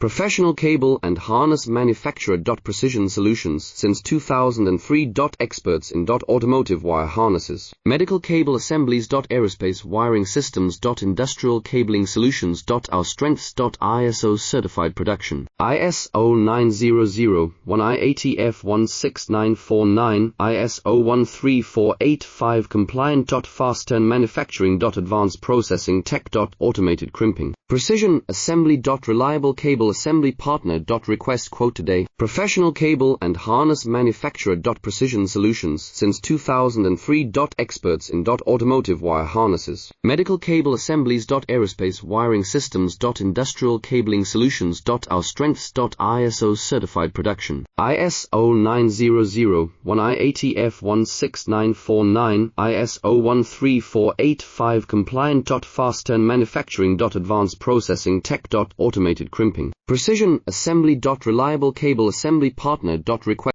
Professional cable and harness manufacturer. Precision Solutions since 2003. Experts in automotive wire harnesses, medical cable assemblies. Aerospace wiring systems. Industrial cabling solutions. Our strengths. ISO certified production. ISO 9001 IATF 16949 ISO 13485 compliant. Fast turn manufacturing. Advanced processing tech. Automated crimping. Precision assembly. Reliable cable assembly partner. Request quote today. Professional cable and harness manufacturer. Precision Solutions since 2003. Experts in automotive wire harnesses, medical cable assemblies. Aerospace wiring systems. Industrial cabling solutions. Our strengths. ISO certified production. ISO 9001 IATF 16949 ISO 13485 compliant. Fast turn manufacturing. Advanced processing tech. Automated crimping. Precision assembly. Reliable cable assembly partner. Request